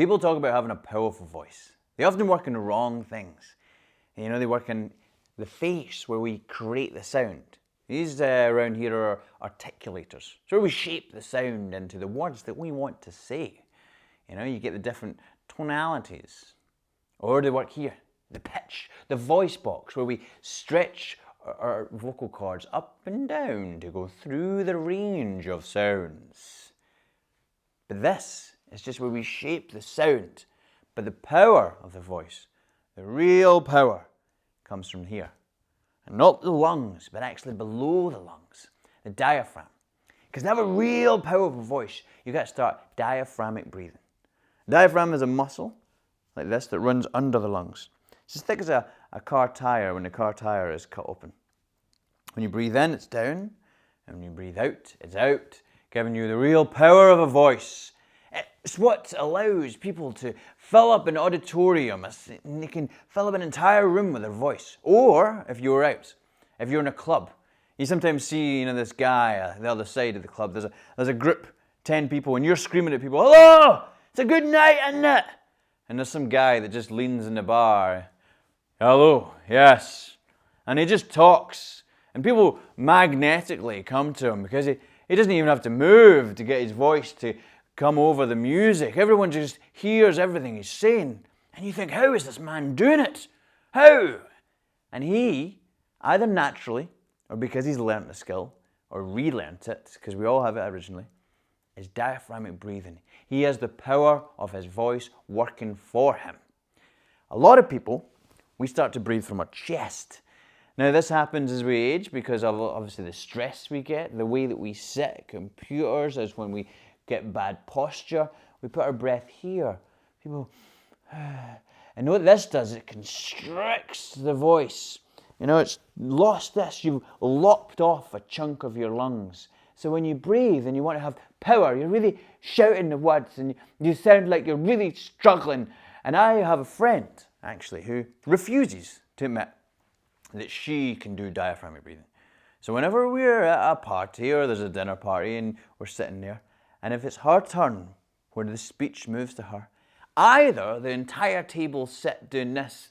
people talk about having a powerful voice, they often work in the wrong things. They work in the face where we create the sound. These around here are articulators. So we shape the sound into the words that we want to say. You get the different tonalities. Or they work here, the pitch, the voice box, where we stretch our vocal cords up and down to go through the range of sounds. But this is just where we shape the sound. But the power of the voice, the real power, comes from here. And not the lungs, but actually below the lungs, the diaphragm. Because to have a real powerful voice, you've got to start diaphragmic breathing. Diaphragm is a muscle, like this, that runs under the lungs. It's as thick as a car tire when the car tire is cut open. When you breathe in, it's down, and when you breathe out, it's out, giving you the real power of a voice. It's what allows people to fill up an auditorium, and they can fill up an entire room with their voice. Or, if you're out, if you're in a club, you sometimes see this guy on the other side of the club. There's a group, 10 people, and you're screaming at people, "Hello! It's a good night, isn't it?" And there's some guy that just leans in the bar. "Hello, yes." And he just talks. And people magnetically come to him because he doesn't even have to move to get his voice to come over the music. Everyone just hears everything he's saying. And you think, how is this man doing it? How? And he, either naturally, or because he's learnt the skill, or relearnt it, because we all have it originally, is diaphragmic breathing. He has the power of his voice working for him. A lot of people, we start to breathe from our chest. Now this happens as we age because of obviously the stress we get, the way that we sit at computers, is when we get bad posture. We put our breath here. People, and what this does, it constricts the voice. It's lost this. You've lopped off a chunk of your lungs. So when you breathe and you want to have power, you're really shouting the words and you sound like you're really struggling. And I have a friend, actually, who refuses to admit that she can do diaphragmic breathing. So whenever we're at a party or there's a dinner party and we're sitting there, and if it's her turn where the speech moves to her, either the entire table sit doing this,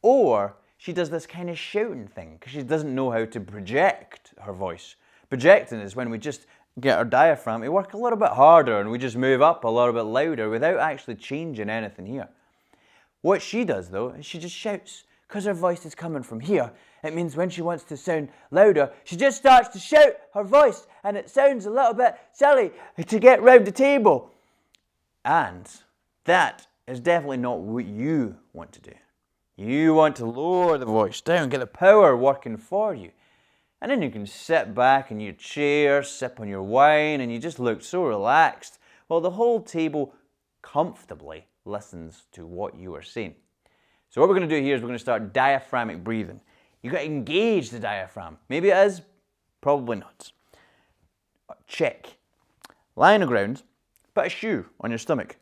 or she does this kind of shouting thing because she doesn't know how to project her voice. Projecting is when we just get our diaphragm to work a little bit harder and we just move up a little bit louder without actually changing anything here. What she does, though, is she just shouts. Because her voice is coming from here, it means when she wants to sound louder, she just starts to shout her voice, and it sounds a little bit silly to get round the table. And that is definitely not what you want to do. You want to lower the voice down, get the power working for you. And then you can sit back in your chair, sip on your wine, and you just look so relaxed, while the whole table comfortably listens to what you are saying. So what we're going to do here is we're going to start diaphragmic breathing. You've got to engage the diaphragm. Maybe it is, probably not. Check. Lie on the ground, put a shoe on your stomach.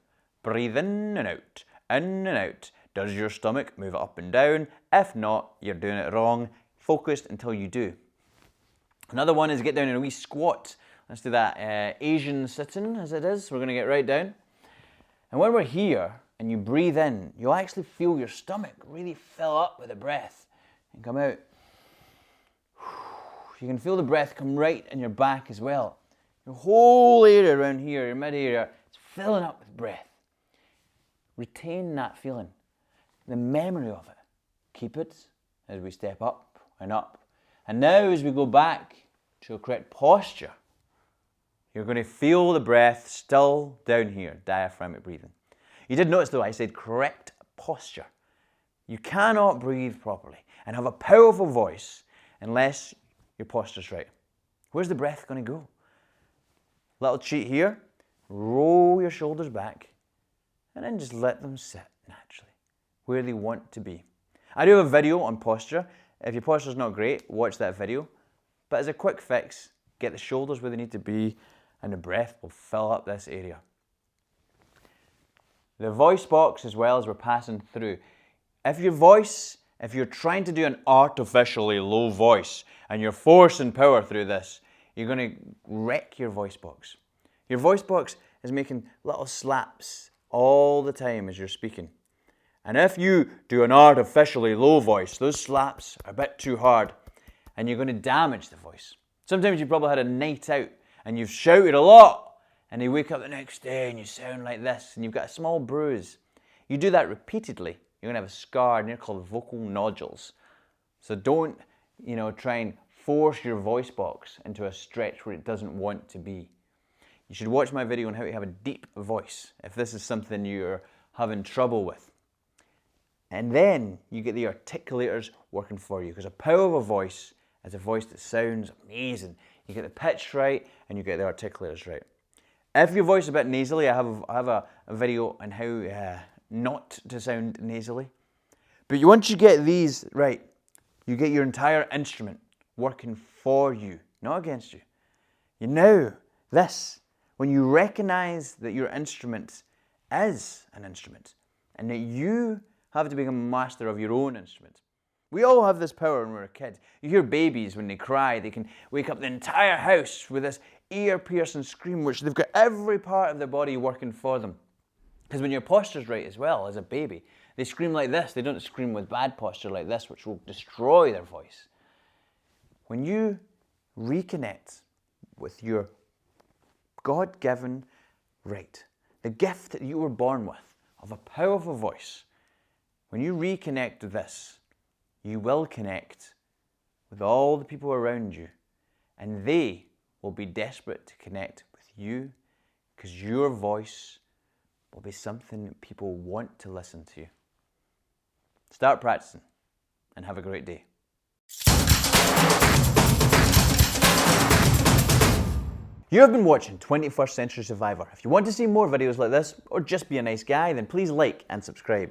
Breathe in and out, in and out. Does your stomach move up and down? If not, you're doing it wrong. Focused until you do. Another one is get down in a wee squat. Let's do that Asian sitting as it is. We're going to get right down. And when we're here and you breathe in, you'll actually feel your stomach really fill up with the breath and come out. You can feel the breath come right in your back as well. Your whole area around here, your mid area, is filling up with breath. Retain that feeling, the memory of it. Keep it as we step up and up. And now as we go back to a correct posture, you're going to feel the breath still down here, diaphragmic breathing. You did notice though I said correct posture. You cannot breathe properly and have a powerful voice unless your posture's right. Where's the breath going to go? Little cheat here. Roll your shoulders back and then just let them sit naturally where they want to be. I do have a video on posture. If your posture's not great, watch that video. But as a quick fix, get the shoulders where they need to be and the breath will fill up this area. The voice box as well as we're passing through. If you're trying to do an artificially low voice and you're forcing power through this, you're going to wreck your voice box. Your voice box is making little slaps all the time as you're speaking. And if you do an artificially low voice, those slaps are a bit too hard and you're going to damage the voice. Sometimes you probably had a night out and you've shouted a lot and you wake up the next day and you sound like this and you've got a small bruise. You do that repeatedly, you're going to have a scar and they're called vocal nodules. So don't, try and force your voice box into a stretch where it doesn't want to be. You should watch my video on how to have a deep voice if this is something you're having trouble with. And then you get the articulators working for you, because a powerful voice is a voice that sounds amazing. You get the pitch right and you get the articulators right. If your voice is a bit nasally, I have a video on how not to sound nasally. But once you get these right, you get your entire instrument working for you, not against you. When you recognize that your instrument is an instrument and that you have to become a master of your own instrument. We all have this power when we're a kid. You hear babies when they cry, they can wake up the entire house with this ear-piercing scream, which they've got every part of their body working for them. Because when your posture's right as well, as a baby, they scream like this. They don't scream with bad posture like this, which will destroy their voice. When you reconnect with your God-given right, the gift that you were born with, of a powerful voice, when you reconnect with this, you will connect with all the people around you, and they will be desperate to connect with you, because your voice will be something that people want to listen to. Start practicing and have a great day. You have been watching 21st Century Survivor. If you want to see more videos like this, or just be a nice guy, then please like and subscribe.